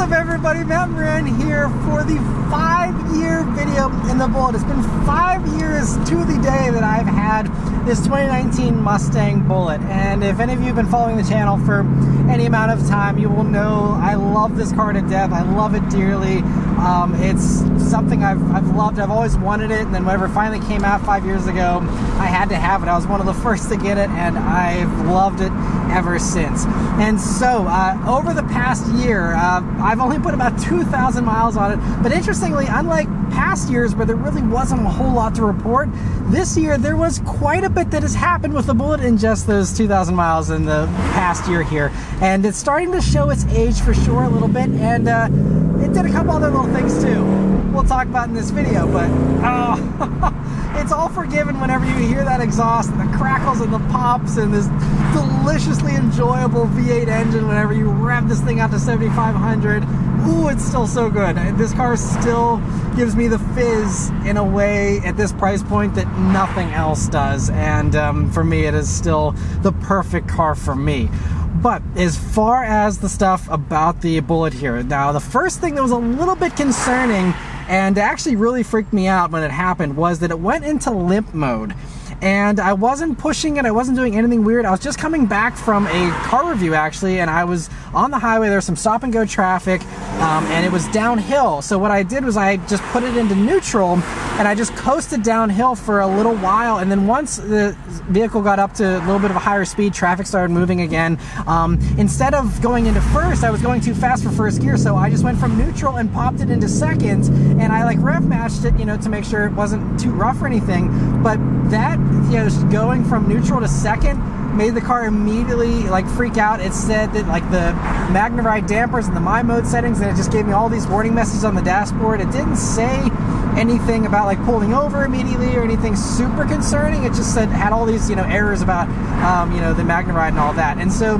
up, everybody? Maran here for the 5-year video in the Bullitt. It's been 5 years to the day that I've had this 2019 Mustang Bullitt, and if any of you have been following the channel for any amount of time, you will know I love this car to death. I love it dearly. It's something I've loved. I've always wanted it, and then whenever it finally came out 5 years ago, I had to have it. I was one of the first to get it, and I've loved it ever since. And so over the past year, I've only put about 2,000 miles on it, but interestingly, unlike past years where there really wasn't a whole lot to report, this year there was quite a bit that has happened with the Bullitt in just those 2,000 miles in the past year here, and it's starting to show its age for sure a little bit, and it did a couple other little things too we'll talk about in this video, but it's all forgiven whenever you hear that exhaust and the crackles and the pops and this deliciously enjoyable V8 engine whenever you rev this thing out to 7,500. Ooh, it's still so good. This car still gives me the fizz in a way at this price point that nothing else does, and for me it is still the perfect car for me. But as far as the stuff about the Bullitt here, now the first thing that was a little bit concerning and actually really freaked me out when it happened was that it went into limp mode. And I wasn't pushing it, I wasn't doing anything weird. I was just coming back from a car review actually, and I was on the highway. There was some stop and go traffic, and it was downhill. So what I did was I just put it into neutral, and I just coasted downhill for a little while, and then once the vehicle got up to a little bit of a higher speed, traffic started moving again. Instead of going into first, I was going too fast for first gear, so I just went from neutral and popped it into second, and I like rev matched it, you know, to make sure it wasn't too rough or anything. But that, you know, going from neutral to second made the car immediately like freak out. It said that like the MagneRide dampers and the My Mode settings, and it just gave me all these warning messages on the dashboard. It didn't say anything about like pulling over immediately or anything super concerning. It just said, had all these, you know, errors about you know, the MagneRide and all that. And so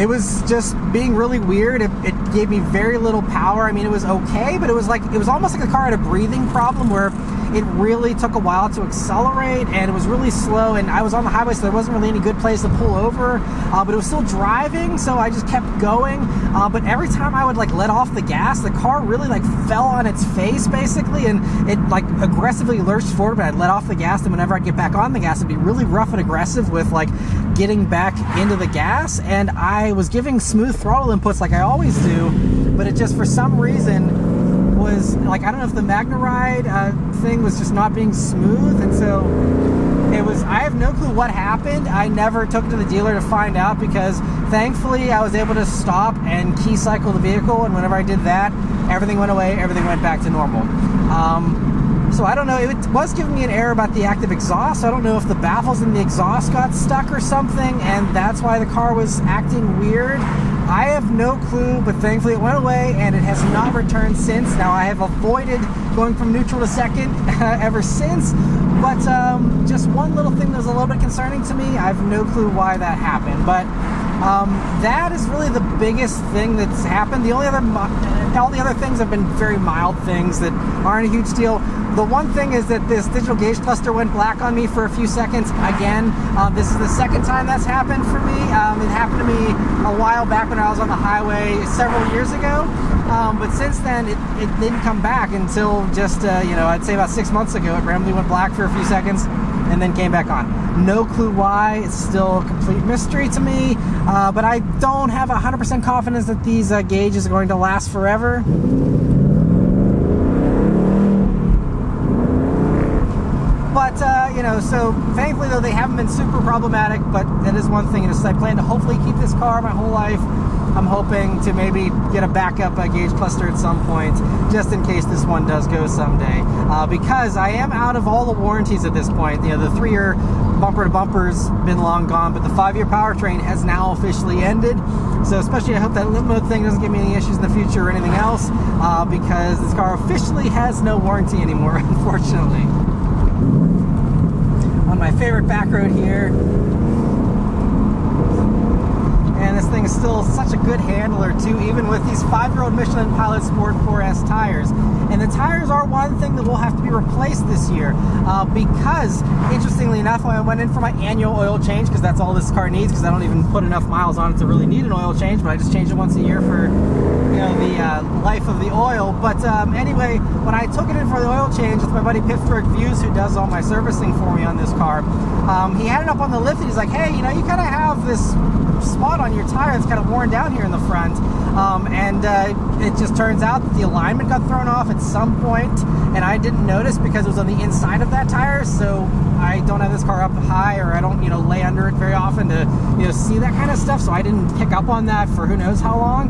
it was just being really weird. It gave me very little power. I mean, it was okay, but it was almost like the car had a breathing problem where it really took a while to accelerate, and it was really slow, and I was on the highway, so there wasn't really any good place to pull over, but it was still driving, so I just kept going. But every time I would like let off the gas, the car really like fell on its face basically, and it like aggressively lurched forward, but I'd let off the gas, and whenever I'd get back on the gas, it'd be really rough and aggressive with like getting back into the gas. And I was giving smooth throttle inputs like I always do, but it just for some reason was like, I don't know if the MagneRide thing was just not being smooth, and so it was, I have no clue what happened. I never took it to the dealer to find out, because thankfully I was able to stop and key cycle the vehicle, and whenever I did that, everything went away, everything went back to normal. So I don't know, it was giving me an error about the active exhaust. I don't know if the baffles in the exhaust got stuck or something, and that's why the car was acting weird. I have no clue, but thankfully it went away, and it has not returned since. Now I have avoided going from neutral to second ever since, but just one little thing that was a little bit concerning to me. I have no clue why that happened, but that is really the biggest thing that's happened. The only other, all the other things have been very mild things that aren't a huge deal. The one thing is that this digital gauge cluster went black on me for a few seconds again. This is the second time that's happened for me. It happened to me a while back when I was on the highway several years ago, but since then it didn't come back until just you know, I'd say about 6 months ago. It randomly went black for a few seconds and then came back on. No clue why. It's still a complete mystery to me, but I don't have 100% confidence that these gauges are going to last forever. But, you know, so thankfully though, they haven't been super problematic, but that is one thing. I plan to hopefully keep this car my whole life. I'm hoping to maybe get a backup gauge cluster at some point, just in case this one does go someday. Because I am out of all the warranties at this point. You know, the 3-year bumper to bumper's been long gone, but the 5-year powertrain has now officially ended. So especially I hope that limp mode thing doesn't give me any issues in the future or anything else, because this car officially has no warranty anymore, unfortunately. On my favorite back road here. And and this thing is still such a good handler too, even with these 5-year-old Michelin Pilot Sport 4S tires. And the tires are one thing that will have to be replaced this year because, interestingly enough, when I went in for my annual oil change, because that's all this car needs, because I don't even put enough miles on it to really need an oil change, but I just change it once a year for, you know, the life of the oil. But anyway, when I took it in for the oil change with my buddy Pittsburgh Views, who does all my servicing for me on this car, he had it up on the lift and he's like, hey, you know, you kind of have this spot on your tire that's kind of worn down here in the front. It just turns out that the alignment got thrown off at some point, and I didn't notice because it was on the inside of that tire. So I don't have this car up high, or I don't, you know, lay under it very often to, you know, see that kind of stuff. So I didn't pick up on that for who knows how long.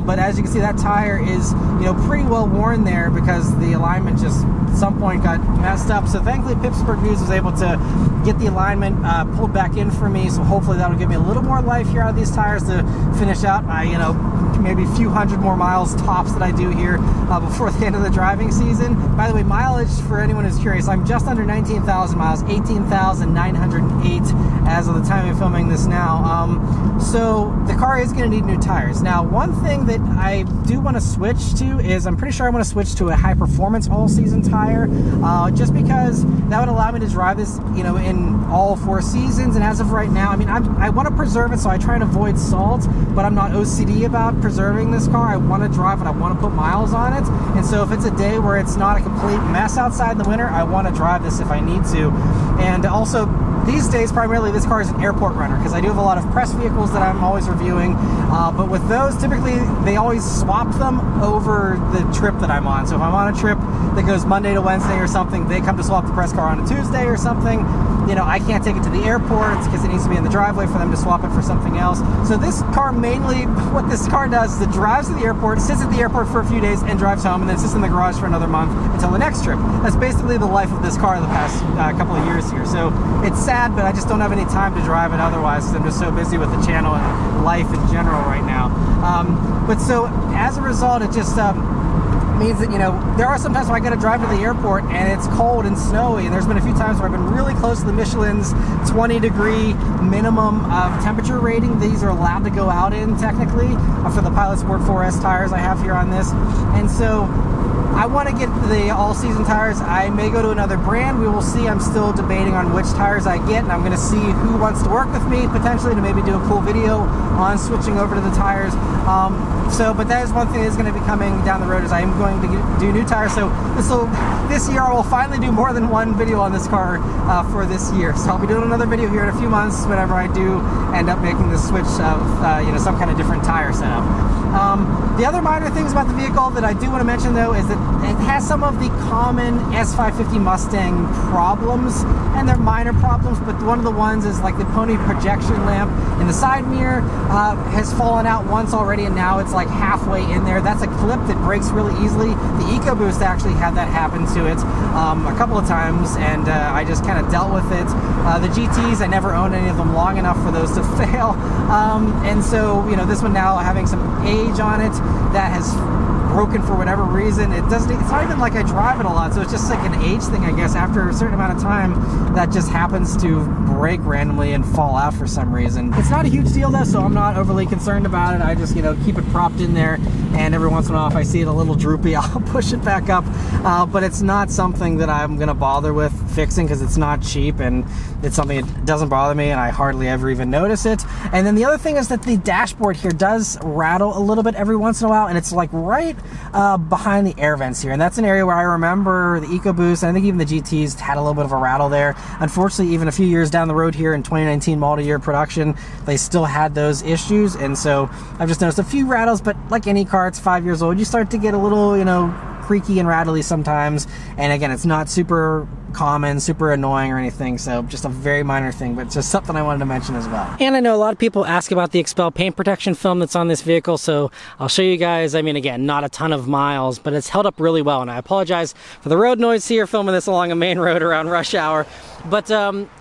But as you can see, that tire is, you know, pretty well worn there because the alignment just at some point got messed up. So thankfully Pittsburgh Views was able to get the alignment pulled back in for me. So hopefully that'll give me a little more life here out of these tires to finish out my, you know, maybe a few hundred more miles tops that I do here before the end of the driving season. By the way, mileage, for anyone who's curious, I'm just under 19,000 miles, 18,908 as of the time of filming this now. So the car is going to need new tires. Now, one thing that I do want to switch to is, I'm pretty sure I want to switch to a high performance all-season tire, just because that would allow me to drive this, you know, in all 4 seasons. And as of right now, I mean, I want to preserve it, so I try and avoid salt, but I'm not OCD about preserving this car. I want to drive it, I want to put miles on it. And so if it's a day where it's not a complete mess outside in the winter, I want to drive this if I need to. And also, these days, primarily, this car is an airport runner because I do have a lot of press vehicles that I'm always reviewing. But with those, typically, they always swap them over the trip that I'm on. So if I'm on a trip that goes Monday to Wednesday or something, they come to swap the press car on a Tuesday or something. You know, I can't take it to the airport because it needs to be in the driveway for them to swap it for something else. So this car, mainly, what this car does is it drives to the airport, sits at the airport for a few days, and drives home, and then sits in the garage for another month until the next trip. That's basically the life of this car the past couple of years here. So it's sad, but I just don't have any time to drive it otherwise because I'm just so busy with the channel and life in general right now. But so as a result, it just means that, you know, there are some times where I got to drive to the airport and it's cold and snowy, and there's been a few times where I've been really close to the Michelin's 20-degree minimum of temperature rating these are allowed to go out in, technically, for the Pilot Sport 4S tires I have here on this. And so I want to get the all-season tires. I may go to another brand. We will see. I'm still debating on which tires I get, and I'm going to see who wants to work with me, potentially, to maybe do a cool video on switching over to the tires. But that is one thing that's going to be coming down the road, is I am going to do new tires. So this year I will finally do more than one video on this car for this year. So I'll be doing another video here in a few months whenever I do end up making the switch of you know, some kind of different tire setup. The other minor things about the vehicle that I do want to mention, though, is that it has some of the common S550 Mustang problems, and they're minor problems, but one of the ones is like the pony projection lamp in the side mirror has fallen out once already, and now it's like halfway in there. That's a clip that breaks really easily. The EcoBoost actually had that happen to it a couple of times, and I just kind of dealt with it. The GTs, I never owned any of them long enough for those to fail, and so, you know, this one now having some age on it that has broken for whatever reason. It's not even like I drive it a lot, so it's just like an age thing, I guess. After a certain amount of time, that just happens to break randomly and fall out for some reason. It's not a huge deal though, so I'm not overly concerned about it. I just, you know, keep it propped in there, and every once in a while if I see it a little droopy, I'll push it back up. But it's not something that I'm gonna bother with fixing because it's not cheap, and it's something that doesn't bother me, and I hardly ever even notice it. And then the other thing is that the dashboard here does rattle a little bit every once in a while, and it's like right behind the air vents here, and that's an area where I remember the EcoBoost, and I think even the GTs had a little bit of a rattle there. Unfortunately, even a few years down the road here in 2019 model year production, they still had those issues, and so I've just noticed a few rattles. But like any car, it's 5 years old, you start to get a little, you know, creaky and rattly sometimes. And again, it's not super common, super annoying or anything, so just a very minor thing, but just something I wanted to mention as well. And I know a lot of people ask about the Expel paint protection film that's on this vehicle, so I'll show you guys. I mean, again, not a ton of miles, but it's held up really well, and I apologize for the road noise here, filming this along a main road around rush hour. But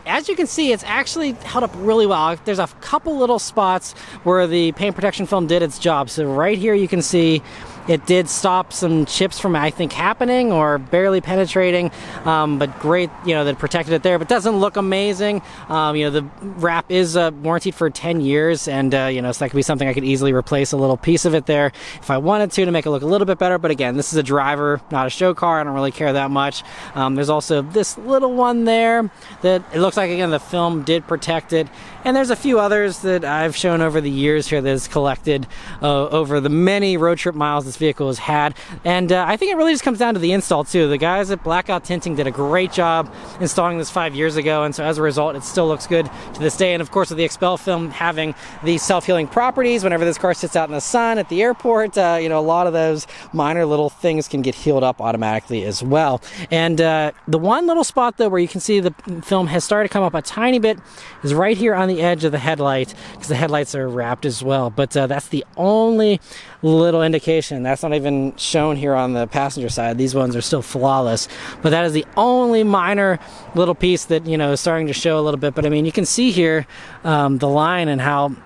as you can see, it's actually held up really well. There's a couple little spots where the paint protection film did its job. So right here you can see It did stop some chips from, I think, happening or barely penetrating, but great, that protected it there, but doesn't look amazing. The wrap is warranted for 10 years, and so that could be something I could easily replace a little piece of it there if I wanted to make it look a little bit better. But again, this is a driver, not a show car. I don't really care that much. There's also this little one there that it looks like, again, the film did protect it, and there's a few others that I've shown over the years here that is collected over the many road trip miles this vehicle has had. And I think it really just comes down to the install too. The guys at Blackout Tinting did a great job installing this 5 years ago, and so as a result it still looks good to this day. And of course, with the Expel film having these self-healing properties, whenever this car sits out in the sun at the airport, a lot of those minor little things can get healed up automatically as well. And the one little spot though where you can see the film has started to come up a tiny bit is right here on the edge of the headlight, because the headlights are wrapped as well. But that's the only little indication. That's not even shown here on the passenger side. These ones are still flawless, but that is the only minor little piece that is starting to show a little bit. But I mean, you can see here the line and how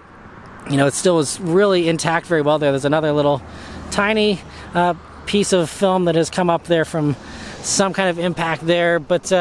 it still is really intact very well there. There's another little tiny piece of film that has come up there from some kind of impact there, but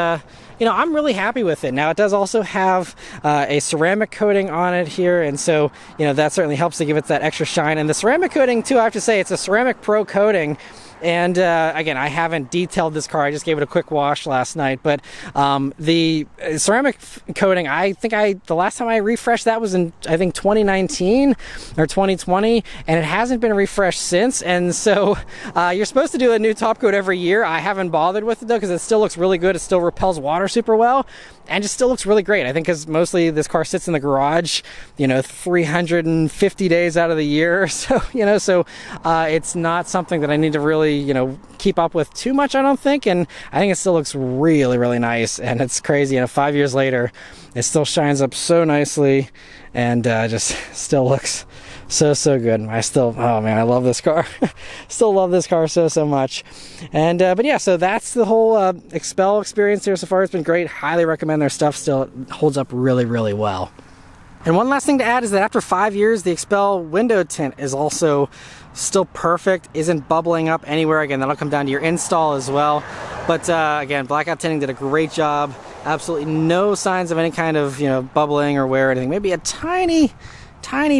I'm really happy with it. Now, it does also have a ceramic coating on it here, and so that certainly helps to give it that extra shine. And the ceramic coating too, I have to say, it's a Ceramic Pro coating. And again, I haven't detailed this car. I just gave it a quick wash last night. But the ceramic coating, I think the last time I refreshed that was in, I think, 2019 or 2020, and it hasn't been refreshed since. And so you're supposed to do a new top coat every year. I haven't bothered with it though, because it still looks really good. It still repels water super well, and just still looks really great. I think because mostly this car sits in the garage, 350 days out of the year. So, so it's not something that I need to really keep up with too much, I don't think. And I think it still looks really, really nice. And it's crazy, 5 years later, it still shines up so nicely, and just still looks so good. Oh man, I love this car. Still love this car so much. And but yeah, so that's the whole Expel experience here so far. It's been great. Highly recommend their stuff. Still holds up really, really well. And one last thing to add is that after 5 years, the Expel window tint is also still perfect, isn't bubbling up anywhere. Again, that'll come down to your install as well. But again, Blackout Tinting did a great job. Absolutely no signs of any kind of bubbling or wear or anything. Maybe a tiny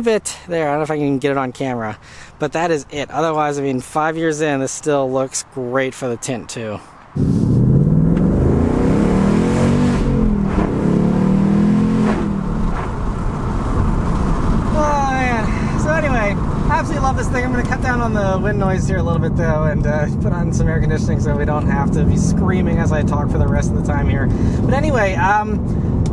bit there. I don't know if I can get it on camera, but that is it. Otherwise, I mean, 5 years in, this still looks great for the tint too. Absolutely love this thing. I'm going to cut down on the wind noise here a little bit though, and put on some air conditioning so we don't have to be screaming as I talk for the rest of the time here. But anyway,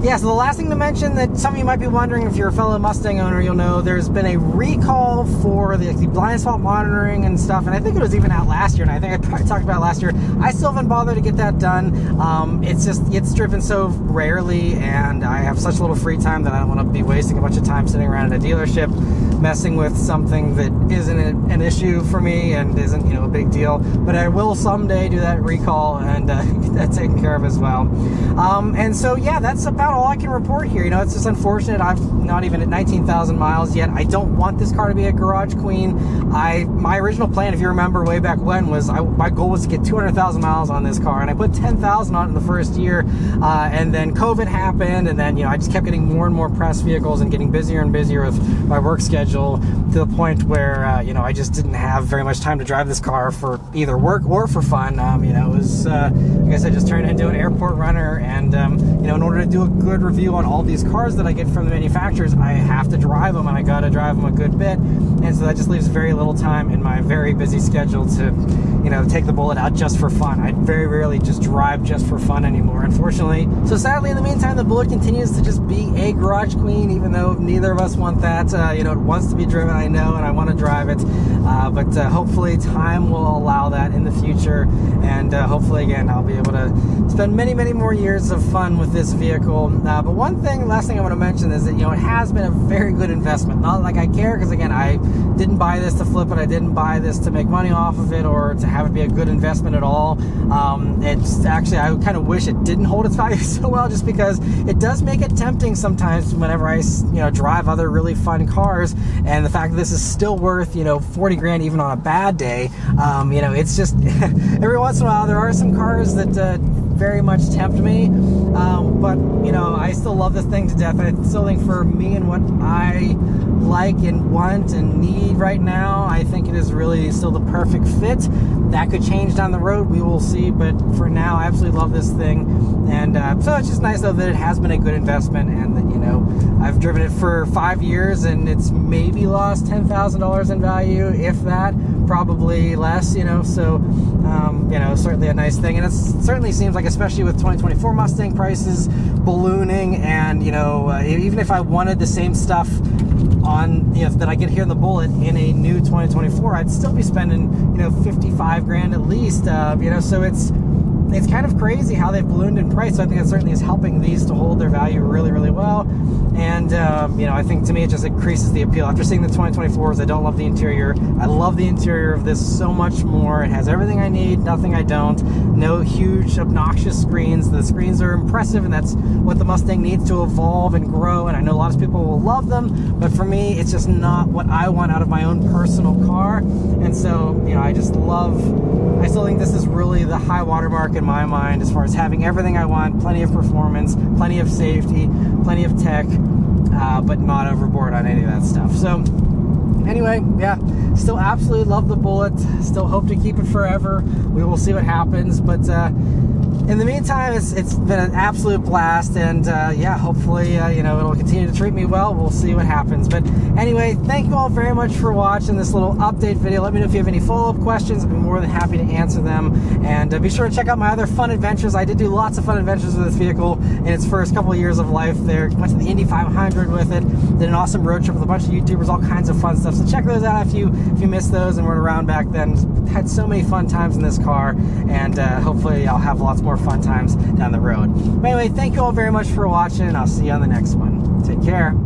yeah, so the last thing to mention that some of you might be wondering, if you're a fellow Mustang owner, you'll know there's been a recall for the blind spot monitoring and stuff, and I think it was even out last year, and I think I probably talked about it last year. I still haven't bothered to get that done. It's driven so rarely, and I have such little free time that I don't want to be wasting a bunch of time sitting around at a dealership messing with something that isn't an issue for me and isn't a big deal. But I will someday do that recall and get that taken care of as well. And so yeah, that's about all I can report here. It's just unfortunate I'm not even at 19,000 miles yet. I don't want this car to be a garage queen. My original plan, if you remember way back when, was my goal was to get 200,000 miles on this car, and I put 10,000 on it in the first year, and then COVID happened, and then I just kept getting more and more press vehicles and getting busier and busier with my work schedule, to the point where I just didn't have very much time to drive this car for either work or for fun. It was like I said, just turned into an airport runner, and in order to do a good review on all these cars that I get from the manufacturers, I have to drive them, and I gotta drive them a good bit, and so that just leaves very little time in my very busy schedule to take the Bullitt out just for fun. I very rarely just drive just for fun anymore, unfortunately. So sadly, in the meantime, the Bullitt continues to just be a garage queen, even though neither of us want that. It wants to be driven, I know, and I want to drive it, but hopefully time will allow that in the future, and hopefully again I'll be able to spend many more years of fun with this vehicle. But last thing I want to mention is that it has been a very good investment. Not like I care, because again, I didn't buy this to flip it, I didn't buy this to make money off of it or to have it be a good investment at all. It's actually, I kind of wish it didn't hold its value so well, just because it does make it tempting sometimes whenever I drive other really fun cars, and the fact that this is still worth 40 grand even on a bad day. It's just every once in a while there are some cars that very much tempt me, but I still love this thing to death. I still think for me and what I like and want and need right now, I think it is really still the perfect fit. That could change down the road, we will see, but for now I absolutely love this thing. And so it's just nice though that it has been a good investment, and that I've driven it for 5 years and it's maybe lost $10,000 in value, if that, probably less, so certainly a nice thing. And it certainly seems like, especially with 2024 Mustang prices ballooning, and even if I wanted the same stuff on that I get here in the Bullitt in a new 2024, I'd still be spending 55 grand at least, so it's kind of crazy how they've ballooned in price. So I think that certainly is helping these to hold their value really, really well. And I think to me it just increases the appeal. After seeing the 2024s, I don't love the interior. I love the interior of this so much more. It has everything I need, nothing I don't. No huge obnoxious screens. The screens are impressive, and that's what the Mustang needs to evolve and grow. And I know a lot of people will love them, but for me it's just not what I want out of my own personal car. And so I still think this is really the high watermark in my mind as far as having everything I want, plenty of performance, plenty of safety, plenty of tech, but not overboard on any of that stuff. So anyway, yeah, still absolutely love the Bullitt, still hope to keep it forever. We will see what happens, but in the meantime, it's been an absolute blast, and hopefully it'll continue to treat me well. We'll see what happens. But anyway, thank you all very much for watching this little update video. Let me know if you have any follow-up questions. I'd be more than happy to answer them. And be sure to check out my other fun adventures. I did do lots of fun adventures with this vehicle in its first couple of years of life there. Went to the Indy 500 with it. Did an awesome road trip with a bunch of YouTubers, all kinds of fun stuff. So check those out if you missed those and weren't around back then. Had so many fun times in this car, and hopefully I'll have lots more fun times down the road. But anyway, thank you all very much for watching, and I'll see you on the next one. Take care.